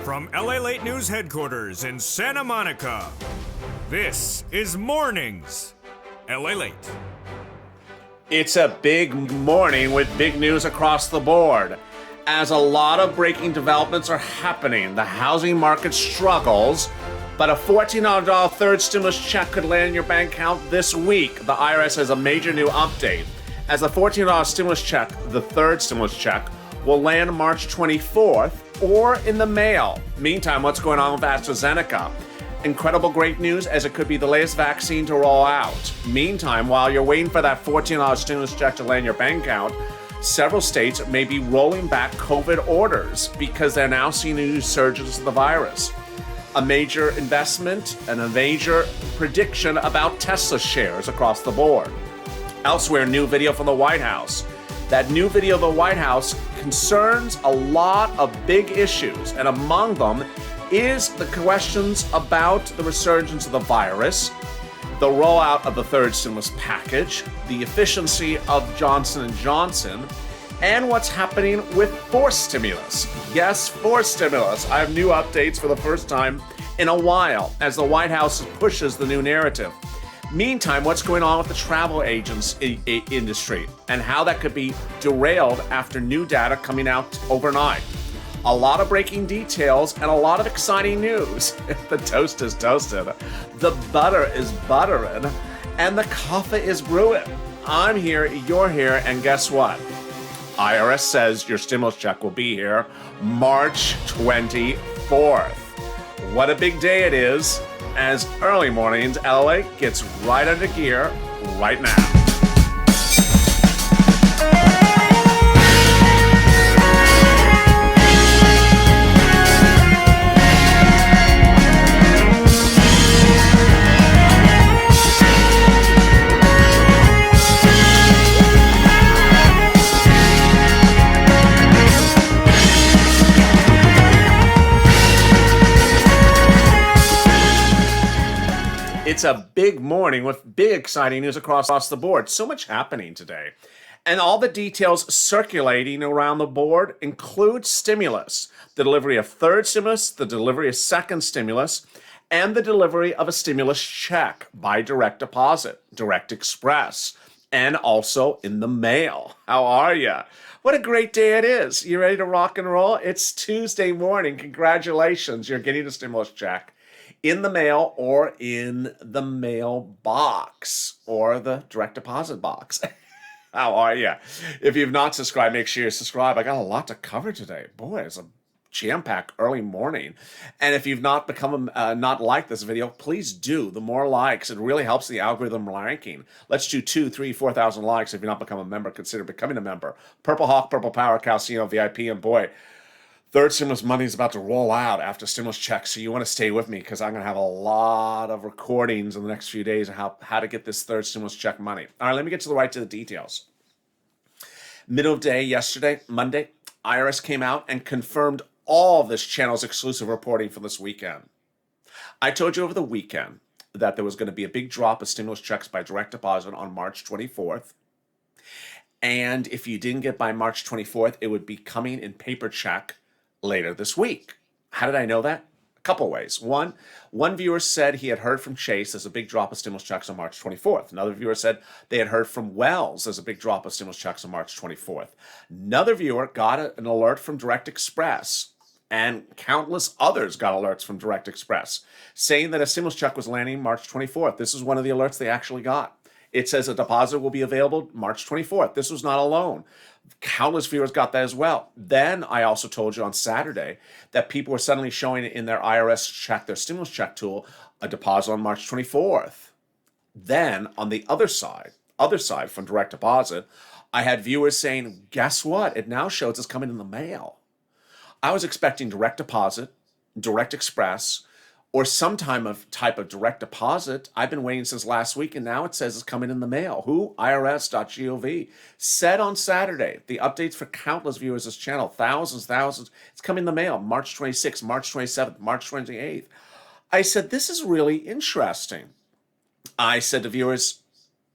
From LALATE News headquarters in Santa Monica, this is Mornings LALATE. It's a big morning with big news across the board. As a lot of breaking developments are happening, the housing market struggles, but a $1,400 third stimulus check could land in your bank account this week. The IRS has a major new update. As the $1,400 stimulus check, the third stimulus check, will land March 24th or in the mail. Meantime, what's going on with AstraZeneca? Incredible great news, as it could be the latest vaccine to roll out. Meantime, while you're waiting for that $14 stimulus check to land in your bank account, several states may be rolling back COVID orders because they're now seeing a resurgence of the virus. A major investment and a major prediction about Tesla shares across the board. Elsewhere, new video from the White House. That new video of the White House concerns a lot of big issues, and among them is the questions about the resurgence of the virus, the rollout of the third stimulus package, the efficiency of Johnson & Johnson, and what's happening with forced stimulus. Yes, forced stimulus. I have new updates for the first time in a while as the White House pushes the new narrative. Meantime, what's going on with the travel agents industry and how that could be derailed after new data coming out overnight. A lot of breaking details and a lot of exciting news. The toast is toasted, the butter is buttering, and the coffee is brewing. I'm here, you're here, and guess what? IRS says your stimulus check will be here March 24th. What a big day it is, as early mornings LA gets right under gear right now. It's a big morning with big exciting news across the board. So much happening today. And all the details circulating around the board include stimulus, the delivery of third stimulus, the delivery of second stimulus, and the delivery of a stimulus check by direct deposit, direct express, and also in the mail. How are you? What a great day it is. You ready to rock and roll? It's Tuesday morning. Congratulations. You're getting a stimulus check in the mail or in the mail box or the direct deposit box. How are you? If you've not subscribed, make sure you subscribe. I got a lot to cover today. Boy, it's a jam-packed early morning. And if you've not become not liked this video, please do. The more likes, it really helps the algorithm ranking. Let's do 2,000, 3,000, 4,000 likes. If you've not become a member, consider becoming a member. Purple Hawk, Purple Power, Calcino, VIP, and boy, third stimulus money is about to roll out after stimulus checks, so you want to stay with me because I'm going to have a lot of recordings in the next few days of how to get this third stimulus check money. All right, let me get to the details. Middle of day yesterday, Monday, IRS came out and confirmed all of this channel's exclusive reporting for this weekend. I told you over the weekend that there was going to be a big drop of stimulus checks by direct deposit on March 24th. And if you didn't get by March 24th, it would be coming in paper check later this week. How did I know that? A couple ways. One viewer said he had heard from Chase there's a big drop of stimulus checks on March 24th. Another viewer said they had heard from Wells there's a big drop of stimulus checks on March 24th. Another viewer got an alert from Direct Express, and countless others got alerts from Direct Express saying that a stimulus check was landing March 24th. This is one of the alerts they actually got. It says a deposit will be available March 24th. This was not alone. Countless viewers got that as well. Then I also told you on Saturday that people were suddenly showing in their IRS check, their stimulus check tool, a deposit on March 24th. Then on the other side from direct deposit, I had viewers saying, guess what? It now shows it's coming in the mail. I was expecting direct deposit, direct express, or some type of direct deposit. I've been waiting since last week, and now it says it's coming in the mail. Who? IRS.gov. Said on Saturday, the updates for countless viewers of this channel, thousands, it's coming in the mail, March 26th, March 27th, March 28th. I said, this is really interesting. I said to viewers,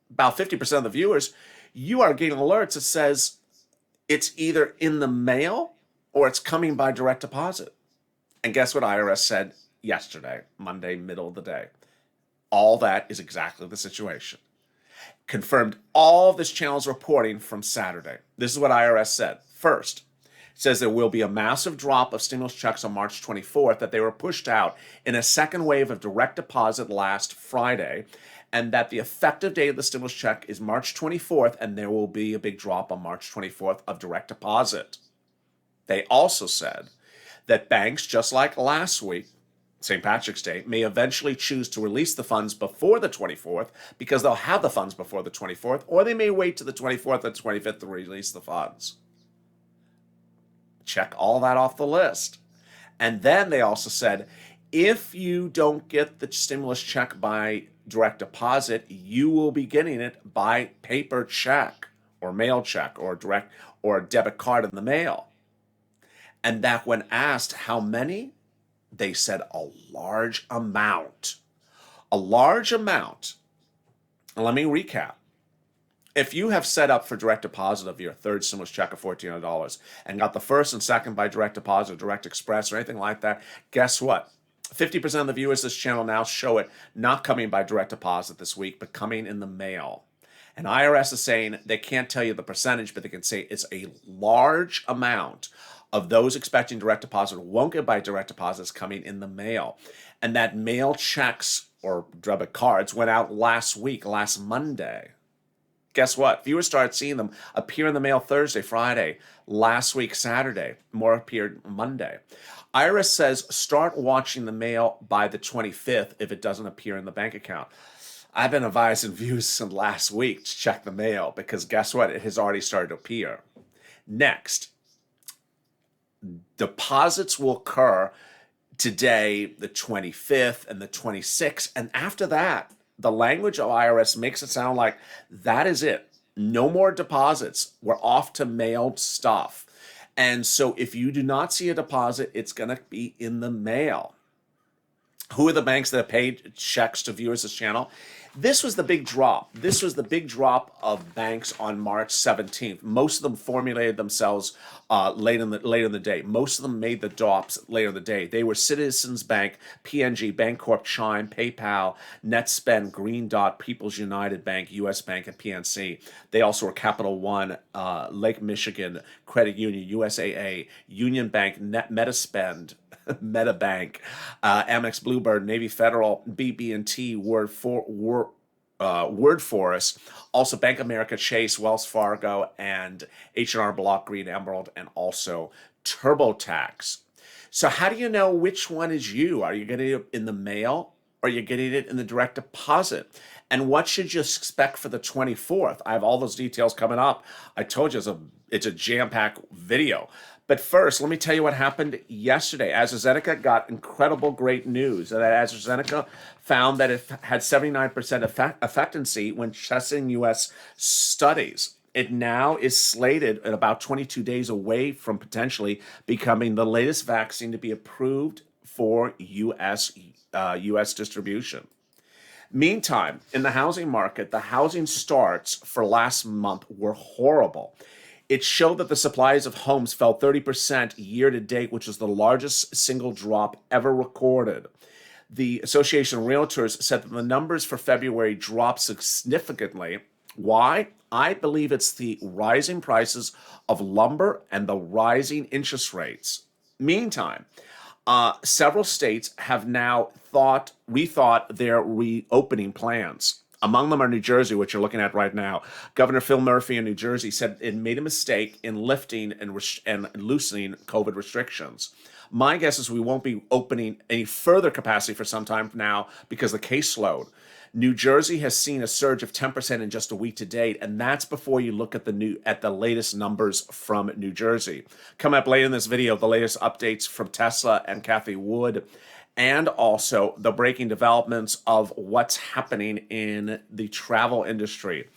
about 50% of the viewers, you are getting alerts that says it's either in the mail or it's coming by direct deposit. And guess what IRS said yesterday, Monday, middle of the day? All that is exactly the situation. Confirmed all of this channel's reporting from Saturday. This is what IRS said. First, it says there will be a massive drop of stimulus checks on March 24th, that they were pushed out in a second wave of direct deposit last Friday, and that the effective date of the stimulus check is March 24th, and there will be a big drop on March 24th of direct deposit. They also said that banks, just like last week, St. Patrick's Day, may eventually choose to release the funds before the 24th because they'll have the funds before the 24th, or they may wait to the 24th or 25th to release the funds. Check all that off the list. And then they also said, if you don't get the stimulus check by direct deposit, you will be getting it by paper check or mail check or direct or a debit card in the mail. And that when asked how many, they said a large amount. A large amount. And let me recap. If you have set up for direct deposit of your third stimulus check of $1,400 and got the first and second by direct deposit or direct express or anything like that, guess what? 50% of the viewers of this channel now show it not coming by direct deposit this week, but coming in the mail. And IRS is saying they can't tell you the percentage, but they can say it's a large amount of those expecting direct deposit won't get by direct deposits coming in the mail. And that mail checks or debit cards went out last week, last Monday. Guess what? Viewers started seeing them appear in the mail Thursday, Friday, last week, Saturday. More appeared Monday. IRS says start watching the mail by the 25th if it doesn't appear in the bank account. I've been advising viewers since last week to check the mail because guess what? It has already started to appear. Next, deposits will occur today, the 25th and the 26th. And after that, the language of IRS makes it sound like that is it. No more deposits. We're off to mailed stuff. And so if you do not see a deposit, it's going to be in the mail. Who are the banks that have paid checks to viewers of this channel? This was the big drop. This was the big drop of banks on March 17th. Most of them formulated themselves late in the day. Most of them made the drops later in the day. They were Citizens Bank, PNG, Bancorp, Chime, PayPal, NetSpend, Green Dot, People's United Bank, US Bank, and PNC. They also were Capital One, Lake Michigan, Credit Union, USAA, Union Bank, Metaspend, MetaBank, Amex, Bluebird, Navy Federal, BB&T, Word Forest, also Bank of America, Chase, Wells Fargo, and H&R Block, Green Emerald, and also TurboTax. So how do you know which one is you? Are you getting it in the mail or are you getting it in the direct deposit? And what should you expect for the 24th? I have all those details coming up. I told you it's a jam-packed video. But first, let me tell you what happened yesterday. AstraZeneca got incredible great news that AstraZeneca found that it had 79% effectiveness when testing U.S. studies. It now is slated at about 22 days away from potentially becoming the latest vaccine to be approved for U.S. distribution. Meantime, in the housing market, the housing starts for last month were horrible. It showed that the supplies of homes fell 30% year to date, which is the largest single drop ever recorded. The Association of Realtors said that the numbers for February dropped significantly. Why? I believe it's the rising prices of lumber and the rising interest rates. Meantime, several states have now rethought their reopening plans. Among them are New Jersey, which you're looking at right now. Governor Phil Murphy in New Jersey said it made a mistake in lifting and loosening COVID restrictions. My guess is we won't be opening any further capacity for some time now because the caseload. New Jersey has seen a surge of 10% in just a week to date, and that's before you look at the latest numbers from New Jersey. Coming up later in this video, the latest updates from Tesla and Cathie Wood, and also the breaking developments of what's happening in the travel industry.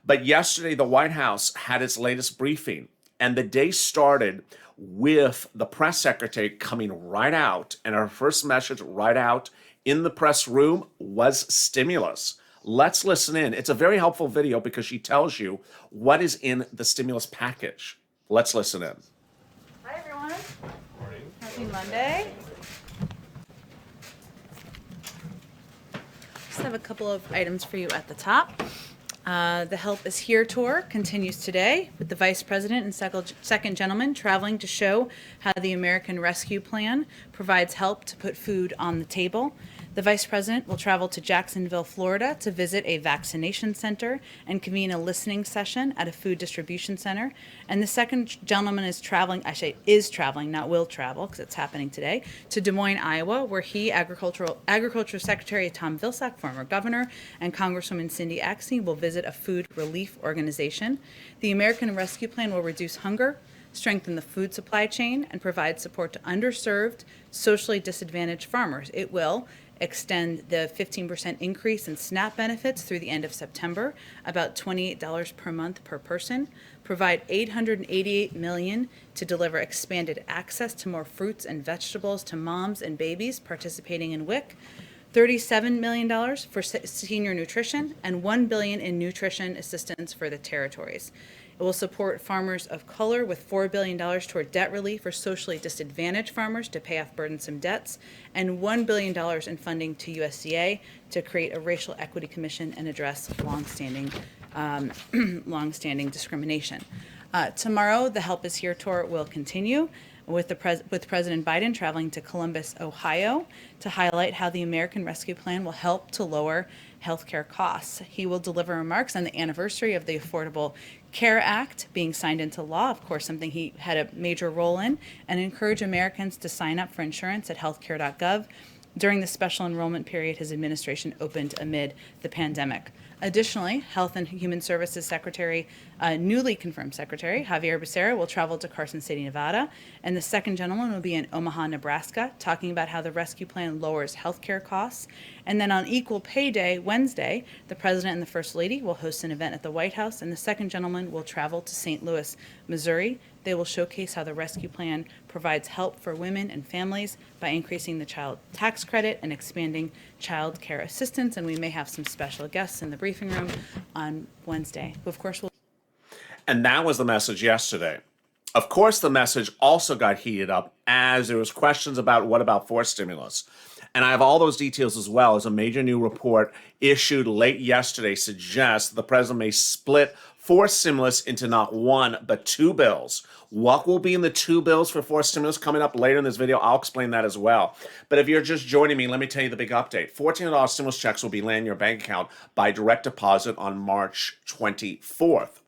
But yesterday, the White House had its latest briefing, and the day started with the press secretary coming right out, and her first message right out in the press room was stimulus. Let's listen in. It's a very helpful video because she tells you what is in the stimulus package. Let's listen in. Hi, everyone. Morning. Happy Monday. I have a couple of items for you at the top. The Help is Here tour continues today with the Vice President and Second Gentleman traveling to show how the American Rescue Plan provides help to put food on the table. The Vice President will travel to Jacksonville, Florida to visit a vaccination center and convene a listening session at a food distribution center. And the Second Gentleman is traveling, not will travel because it's happening today, to Des Moines, Iowa, where Agriculture Secretary Tom Vilsack, former governor, and Congresswoman Cindy Axne will visit a food relief organization. The American Rescue Plan will reduce hunger, strengthen the food supply chain, and provide support to underserved, socially disadvantaged farmers. It will extend the 15% increase in SNAP benefits through the end of September, about $28 per month per person, provide $888 million to deliver expanded access to more fruits and vegetables to moms and babies participating in WIC, $37 million for senior nutrition, and $1 billion in nutrition assistance for the territories. It will support farmers of color with $4 billion toward debt relief for socially disadvantaged farmers to pay off burdensome debts, and $1 billion in funding to USDA to create a racial equity commission and address longstanding discrimination. Tomorrow, the Help is Here tour will continue with President Biden traveling to Columbus, Ohio, to highlight how the American Rescue Plan will help to lower healthcare costs. He will deliver remarks on the anniversary of the Affordable Care Act being signed into law, of course, something he had a major role in, and encourage Americans to sign up for insurance at healthcare.gov during the special enrollment period his administration opened amid the pandemic. Additionally, Health and Human Services Secretary, newly confirmed Secretary Javier Becerra will travel to Carson City, Nevada, and the Second Gentleman will be in Omaha, Nebraska, talking about how the rescue plan lowers healthcare costs. And then on Equal Pay Day, Wednesday, the President and the First Lady will host an event at the White House, and the Second Gentleman will travel to St. Louis, Missouri. They will showcase how the rescue plan provides help for women and families by increasing the child tax credit and expanding child care assistance. And we may have some special guests in the briefing room on Wednesday. Of course, And that was the message yesterday. Of course, the message also got heated up as there was questions about what about forced stimulus. And I have all those details as well, as a major new report issued late yesterday suggests the president may split forced stimulus into not one, but two bills. What will be in the two bills for forced stimulus coming up later in this video? I'll explain that as well. But if you're just joining me, let me tell you the big update. $1,400 stimulus checks will be landing in your bank account by direct deposit on March 24th.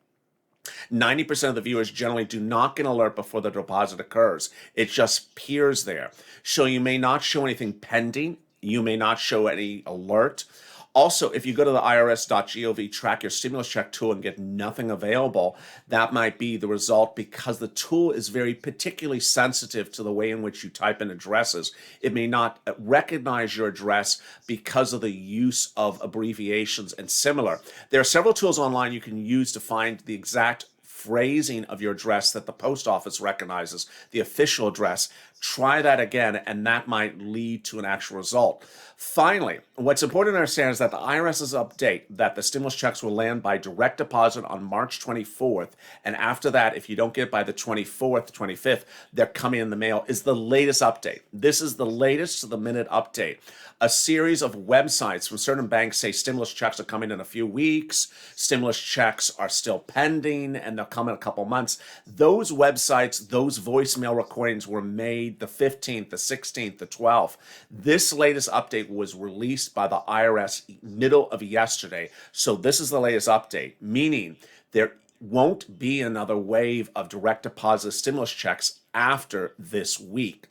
90% of the viewers generally do not get an alert before the deposit occurs. It just appears there. So you may not show anything pending. You may not show any alert. Also, if you go to the irs.gov, track your stimulus check tool and get nothing available, that might be the result because the tool is very particularly sensitive to the way in which you type in addresses. It may not recognize your address because of the use of abbreviations and similar. There are several tools online you can use to find the exact phrasing of your address that the post office recognizes, the official address. Try that again, and that might lead to an actual result. Finally, what's important to understand is that the IRS's update that the stimulus checks will land by direct deposit on March 24th, and after that, if you don't get it by the 24th, 25th, they're coming in the mail, is the latest update. This is the latest to the minute update. A series of websites from certain banks say stimulus checks are coming in a few weeks, stimulus checks are still pending, and they'll come in a couple months. Those websites, those voicemail recordings were made the 15th, the 16th, the 12th. This latest update was released by the IRS middle of yesterday. So this is the latest update, meaning there won't be another wave of direct deposit stimulus checks after this week.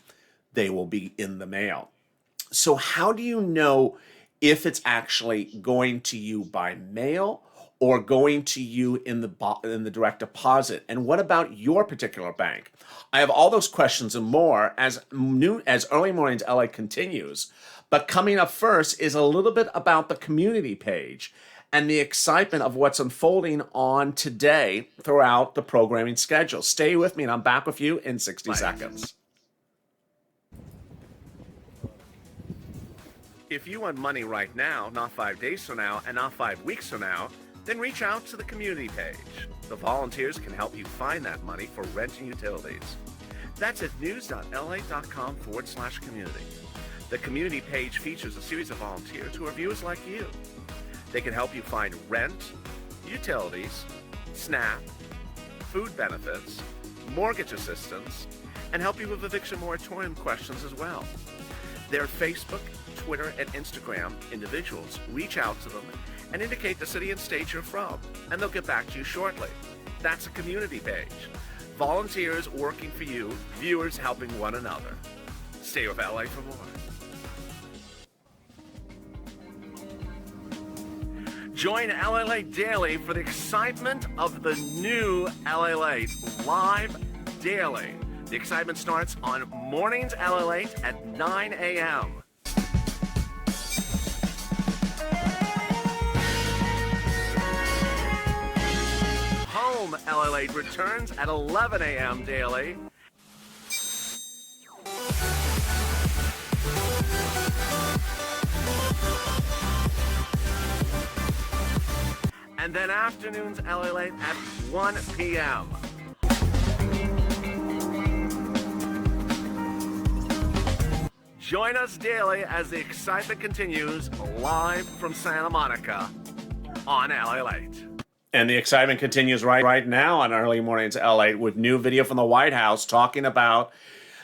They will be in the mail. So how do you know if it's actually going to you by mail or going to you in the direct deposit? And what about your particular bank? I have all those questions and more as Early Mornings LA continues. But coming up first is a little bit about the community page and the excitement of what's unfolding on today throughout the programming schedule. Stay with me and I'm back with you in 60 seconds. If you want money right now, not 5 days from now, and not 5 weeks from now, then reach out to the community page. The volunteers can help you find that money for rent and utilities. That's at news.la.com/community. The community page features a series of volunteers who are viewers like you. They can help you find rent, utilities, SNAP, food benefits, mortgage assistance, and help you with eviction moratorium questions as well. Their Facebook, Twitter, and Instagram individuals reach out to them and indicate the city and state you're from, and they'll get back to you shortly. That's a community page. Volunteers working for you, viewers helping one another. Stay with LA for more. Join LALATE Daily for the excitement of the new LALATE live daily. The excitement starts on Mornings LALATE at 9 a.m. Home LALATE returns at 11 a.m. daily. And then afternoons LALATE at 1 p.m. Join us daily as the excitement continues live from Santa Monica on LALATE. And the excitement continues right now on Early Mornings LALATE with new video from the White House talking about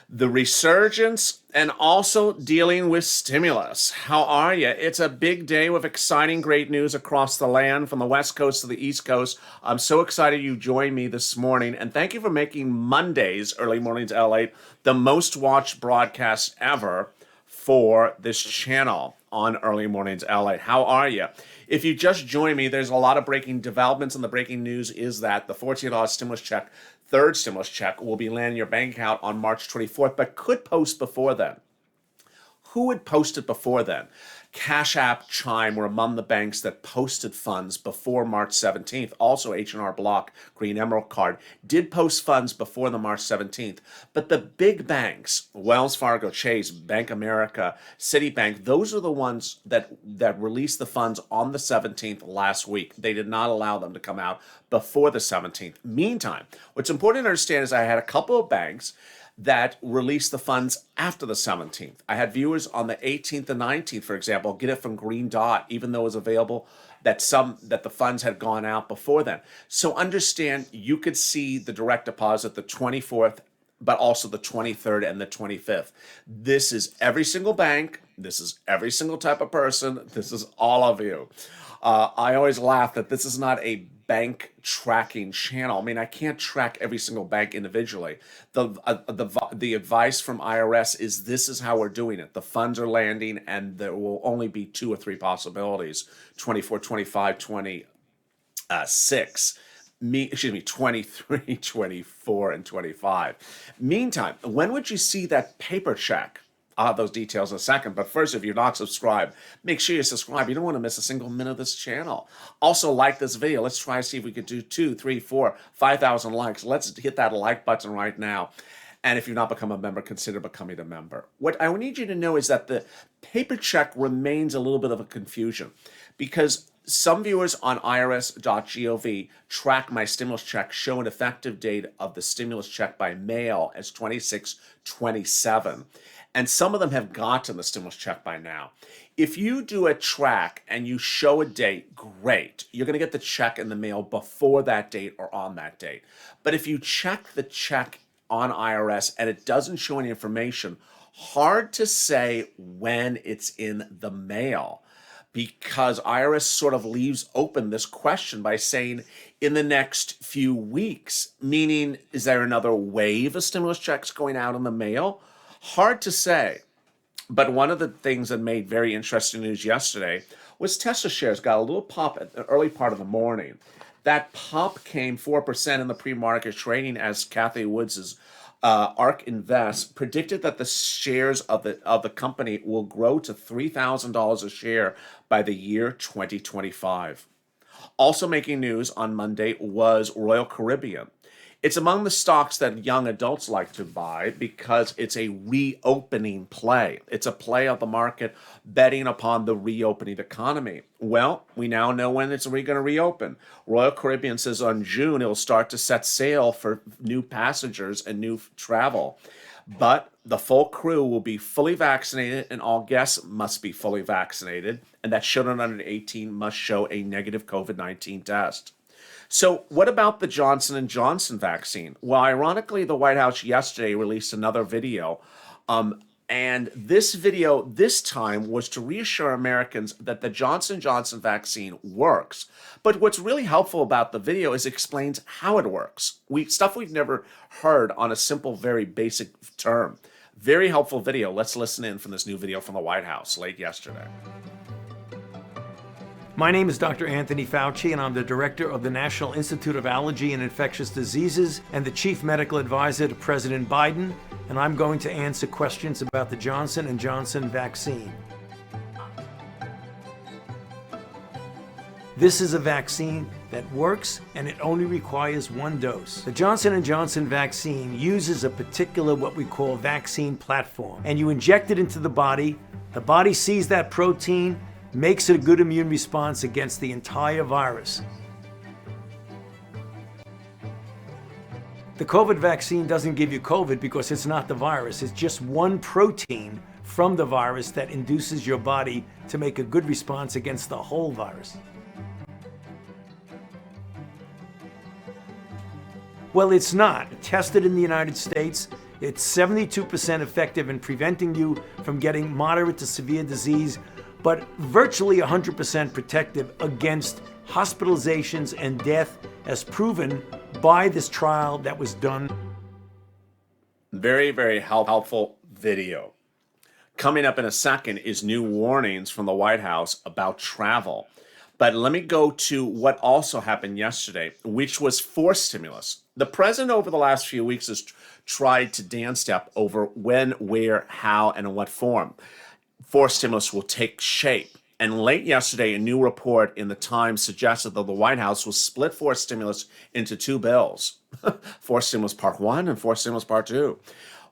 the resurgence and also dealing with stimulus. How are you? It's a big day with exciting, great news across the land from the West Coast to the East Coast. I'm so excited you joined me this morning, and thank you for making Mondays, Early Mornings LALATE, the most watched broadcast ever for this channel on Early Mornings LALATE. How are you? If you just joined me, there's a lot of breaking developments, and the breaking news is that the $14 stimulus check, third stimulus check, will be landing in your bank account on March 24th, but could post before then. Who would post it before then? Cash App, Chime were among the banks that posted funds before March 17th. Also, H&R Block, Green Emerald Card, did post funds before the March 17th. But the big banks, Wells Fargo, Chase, Bank America, Citibank, those are the ones that released the funds on the 17th last week. They did not allow them to come out before the 17th. Meantime, what's important to understand is I had a couple of banks that released the funds after the 17th. I had viewers on the 18th and 19th, for example, get it from Green Dot, even though it was available, that the funds had gone out before then. So understand, you could see the direct deposit the 24th, but also the 23rd and the 25th. This is every single bank. This is every single type of person. This is all of you. I always laugh that this is not a bank tracking channel. I mean, I can't track every single bank individually. The advice from IRS is this is how we're doing it. The funds are landing, and there will only be 2 or 3 possibilities: 24, 25, 26. 23, 24, and 25. Meantime, when would you see that paper check? I'll have those details in a second. But first, if you're not subscribed, make sure you subscribe. You don't want to miss a single minute of this channel. Also, like this video. Let's try to see if we could do 2, 3, 4, 5,000 likes. Let's hit that like button right now. And if you've not become a member, consider becoming a member. What I need you to know is that the paper check remains a little bit of a confusion, because some viewers on irs.gov track my stimulus check, show an effective date of the stimulus check by mail as 26/27. And some of them have gotten the stimulus check by now. If you do a track and you show a date, great. You're going to get the check in the mail before that date or on that date. But if you check the check on IRS and it doesn't show any information, hard to say when it's in the mail, because IRS sort of leaves open this question by saying in the next few weeks, meaning is there another wave of stimulus checks going out in the mail? Hard to say. But one of the things that made very interesting news yesterday was Tesla shares got a little pop at the early part of the morning. That pop came 4% in the pre-market trading as Kathy Woods' ARK Invest predicted that the shares of the company will grow to $3,000 a share by the year 2025. Also making news on Monday was Royal Caribbean. It's among the stocks that young adults like to buy because it's a reopening play. It's a play of the market betting upon the reopening economy. Well, we now know when it's going to reopen. Royal Caribbean says on June it'll start to set sail for new passengers and new travel. But the full crew will be fully vaccinated and all guests must be fully vaccinated. And that children under 18 must show a negative COVID-19 test. So what about the Johnson & Johnson vaccine? Well, ironically, the White House yesterday released another video. And this video this time was to reassure Americans that the Johnson & Johnson vaccine works. But what's really helpful about the video is it explains how it works. Stuff we've never heard on a simple, very basic term. Very helpful video. Let's listen in from this new video from the White House late yesterday. My name is Dr. Anthony Fauci, and I'm the director of the National Institute of Allergy and Infectious Diseases and the chief medical advisor to President Biden, and I'm going to answer questions about the Johnson & Johnson vaccine. This is a vaccine that works, and it only requires one dose. The Johnson & Johnson vaccine uses a particular what we call vaccine platform, and you inject it into the body sees that protein, makes it a good immune response against the entire virus. The COVID vaccine doesn't give you COVID because it's not the virus. It's just one protein from the virus that induces your body to make a good response against the whole virus. Well, it's not. Tested in the United States, it's 72% effective in preventing you from getting moderate to severe disease, but virtually 100% protective against hospitalizations and death, as proven by this trial that was done. Very, very helpful video. Coming up in a second is new warnings from the White House about travel. But let me go to what also happened yesterday, which was forced stimulus. The president over the last few weeks has tried to dance step over when, where, how, and in what form forced stimulus will take shape. And late yesterday, a new report in the Times suggested that the White House will split forced stimulus into two bills, forced stimulus part 1 and forced stimulus part 2.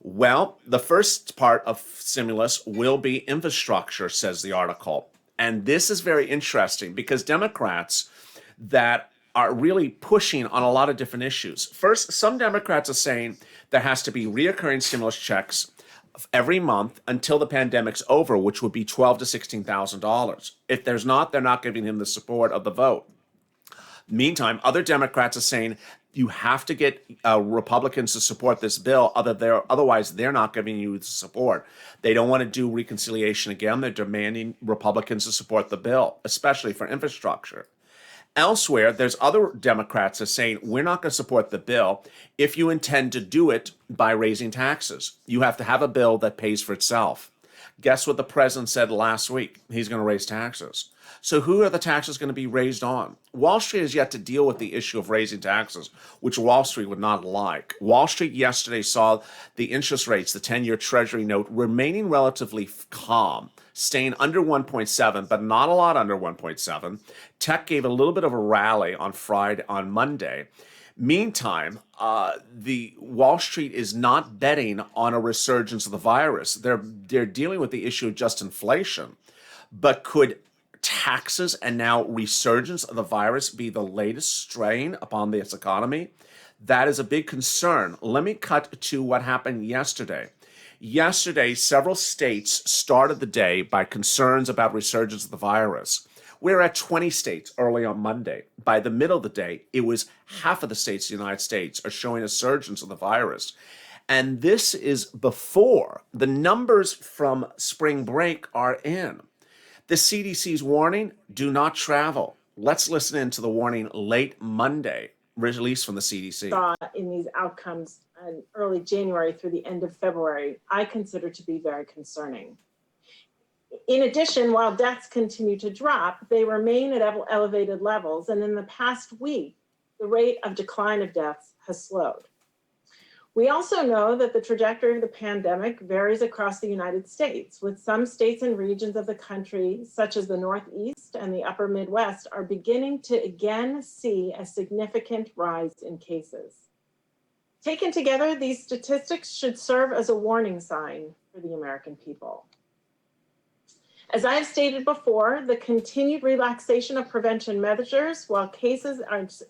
Well, the first part of stimulus will be infrastructure, says the article. And this is very interesting because Democrats that are really pushing on a lot of different issues. First, some Democrats are saying there has to be reoccurring stimulus checks every month until the pandemic's over, which would be $12,000 to $16,000. If there's not, they're not giving him the support of the vote. Meantime, other Democrats are saying you have to get Republicans to support this bill, otherwise they're not giving you the support. They don't want to do reconciliation again. They're demanding Republicans to support the bill, especially for infrastructure. Elsewhere, there's other Democrats that are saying, we're not going to support the bill if you intend to do it by raising taxes. You have to have a bill that pays for itself. Guess what the president said last week? He's going to raise taxes. So who are the taxes going to be raised on? Wall Street has yet to deal with the issue of raising taxes, which Wall Street would not like. Wall Street yesterday saw the interest rates, the 10-year Treasury note, remaining relatively calm, staying under 1.7, but not a lot under 1.7. Tech gave a little bit of a rally on Monday. Meantime, the Wall Street is not betting on a resurgence of the virus. They're dealing with the issue of just inflation. But could taxes and now resurgence of the virus be the latest strain upon this economy? That is a big concern. Let me cut to what happened yesterday. Yesterday, several states started the day by concerns about resurgence of the virus. We're at 20 states early on Monday. By the middle of the day, it was half of the states in the United States are showing a surge of the virus. And this is before the numbers from spring break are in. The CDC's warning, do not travel. Let's listen in to the warning late Monday, released from the CDC. Saw in these outcomes in early January through the end of February, I consider to be very concerning. In addition, while deaths continue to drop, they remain at elevated levels. And in the past week, the rate of decline of deaths has slowed. We also know that the trajectory of the pandemic varies across the United States, with some states and regions of the country, such as the Northeast and the upper Midwest, are beginning to again see a significant rise in cases. Taken together, these statistics should serve as a warning sign for the American people. As I have stated before, the continued relaxation of prevention measures while cases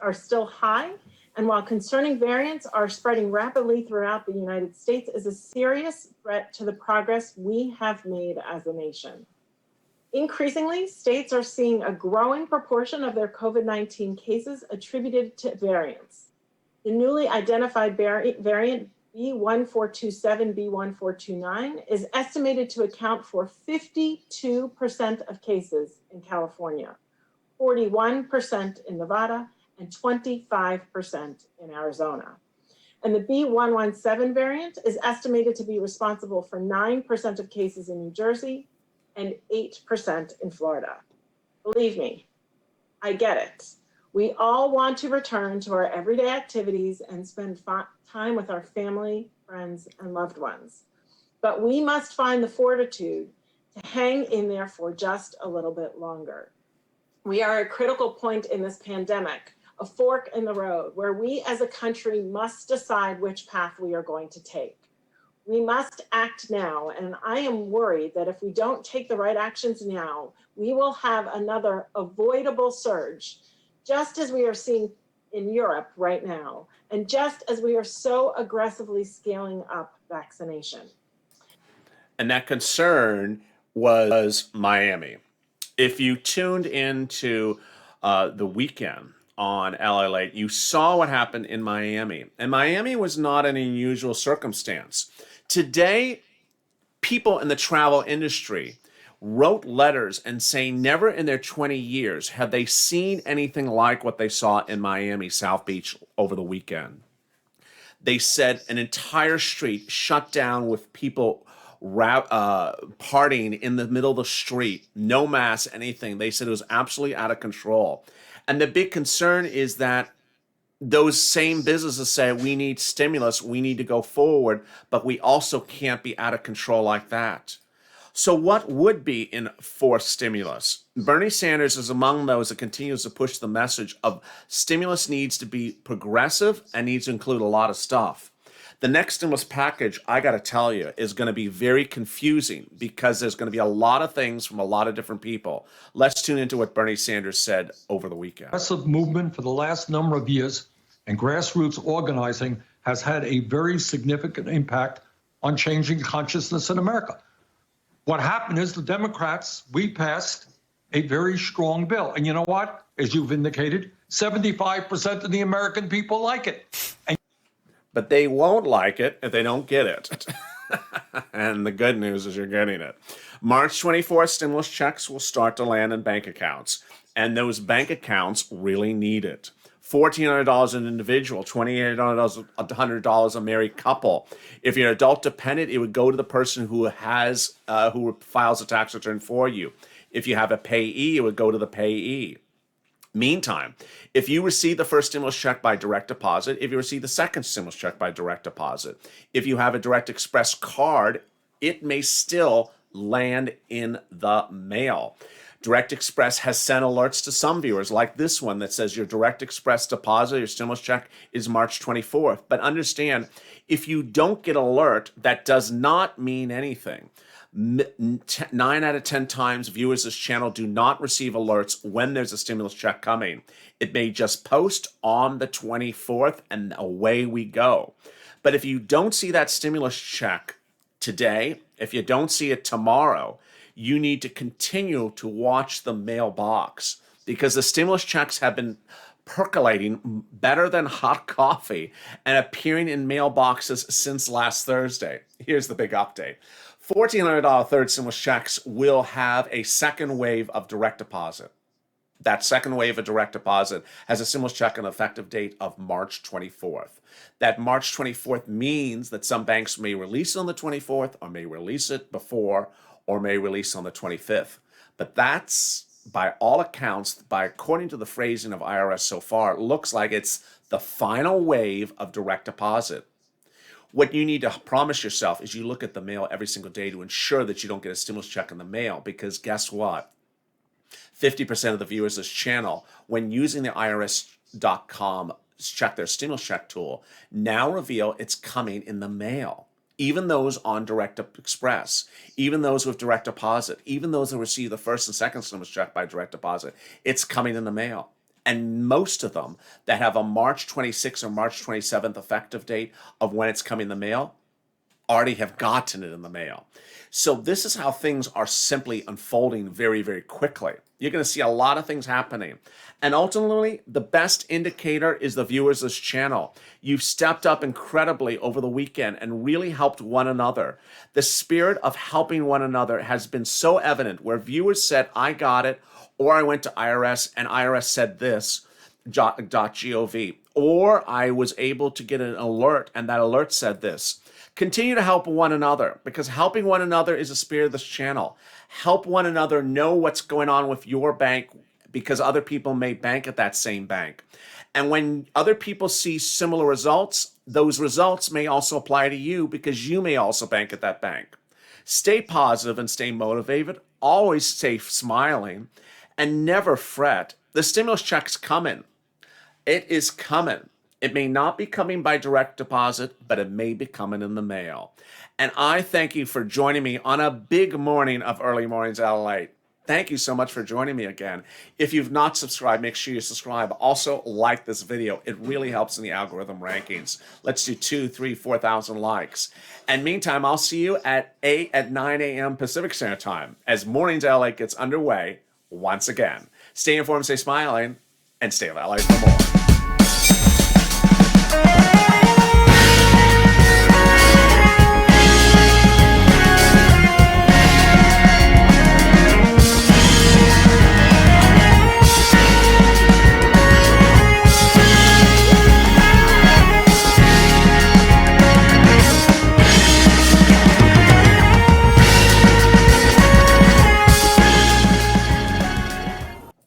are still high and while concerning variants are spreading rapidly throughout the United States is a serious threat to the progress we have made as a nation. Increasingly, states are seeing a growing proportion of their COVID-19 cases attributed to variants. The newly identified variant B1427, B1429 is estimated to account for 52% of cases in California, 41% in Nevada, and 25% in Arizona. And the B117 variant is estimated to be responsible for 9% of cases in New Jersey and 8% in Florida. Believe me, I get it. We all want to return to our everyday activities and spend time with our family, friends, and loved ones. But we must find the fortitude to hang in there for just a little bit longer. We are at a critical point in this pandemic, a fork in the road, where we as a country must decide which path we are going to take. We must act now, and I am worried that if we don't take the right actions now, we will have another avoidable surge, just as we are seeing in Europe right now, and just as we are so aggressively scaling up vaccination. And that concern was Miami. If you tuned into the weekend on LALATE, you saw what happened in Miami. And Miami was not an unusual circumstance. Today, people in the travel industry wrote letters and saying never in their 20 years have they seen anything like what they saw in Miami, South Beach over the weekend. They said an entire street shut down with people partying in the middle of the street, no mask, anything. They said it was absolutely out of control. And the big concern is that those same businesses say we need stimulus, we need to go forward, but we also can't be out of control like that. So what would be in forced stimulus? Bernie Sanders is among those that continues to push the message of stimulus needs to be progressive and needs to include a lot of stuff. The next stimulus package, I got to tell you, is going to be very confusing because there's going to be a lot of things from a lot of different people. Let's tune into what Bernie Sanders said over the weekend. Progressive movement for the last number of years and grassroots organizing has had a very significant impact on changing consciousness in America. What happened is the Democrats, we passed a very strong bill. And you know what? As you've indicated, 75% of the American people like it. But they won't like it if they don't get it. And the good news is you're getting it. March 24th, stimulus checks will start to land in bank accounts. And those bank accounts really need it. $1,400 an individual, $2,800 a married couple. If you're an adult dependent, it would go to the person who files a tax return for you. If you have a payee, it would go to the payee. Meantime, if you receive the first stimulus check by direct deposit, if you receive the second stimulus check by direct deposit, if you have a Direct Express card, it may still land in the mail. Direct Express has sent alerts to some viewers like this one that says your Direct Express deposit, your stimulus check is March 24th. But understand, if you don't get alert, that does not mean anything. 9 out of 10 times viewers of this channel do not receive alerts when there's a stimulus check coming. It may just post on the 24th and away we go. But if you don't see that stimulus check today, if you don't see it tomorrow, you need to continue to watch the mailbox because the stimulus checks have been percolating better than hot coffee and appearing in mailboxes since last Thursday. Here's the big update. $1,400 third stimulus checks will have a second wave of direct deposit. That second wave of direct deposit has a stimulus check on an effective date of March 24th. That March 24th means that some banks may release it on the 24th or may release it before or may release on the 25th. But that's, by all accounts, according to the phrasing of IRS so far, it looks like it's the final wave of direct deposit. What you need to promise yourself is you look at the mail every single day to ensure that you don't get a stimulus check in the mail, because guess what? 50% of the viewers of this channel, when using the IRS.com check their stimulus check tool now reveal it's coming in the mail. Even those on Direct Express, even those with direct deposit, even those that receive the first and second stimulus check by direct deposit, it's coming in the mail. And most of them that have a March 26th or March 27th effective date of when it's coming in the mail already have gotten it in the mail. So this is how things are simply unfolding very, very quickly. You're going to see a lot of things happening. And ultimately, the best indicator is the viewers of this channel. You've stepped up incredibly over the weekend and really helped one another. The spirit of helping one another has been so evident where viewers said, I got it, or I went to IRS and IRS said this, .gov, or I was able to get an alert and that alert said this. Continue to help one another, because helping one another is the spirit of this channel. Help one another know what's going on with your bank, because other people may bank at that same bank. And when other people see similar results, those results may also apply to you, because you may also bank at that bank. Stay positive and stay motivated. Always stay smiling and never fret. The stimulus check's coming. It is coming. It may not be coming by direct deposit, but it may be coming in the mail. And I thank you for joining me on a big morning of Early Mornings at LALATE. Thank you so much for joining me again. If you've not subscribed, make sure you subscribe. Also, like this video. It really helps in the algorithm rankings. Let's do 2,000, 3,000, 4,000 likes. And meantime, I'll see you at 9 a.m. Pacific Standard Time as Mornings at LALATE gets underway once again. Stay informed, stay smiling, and stay at LALATE for more.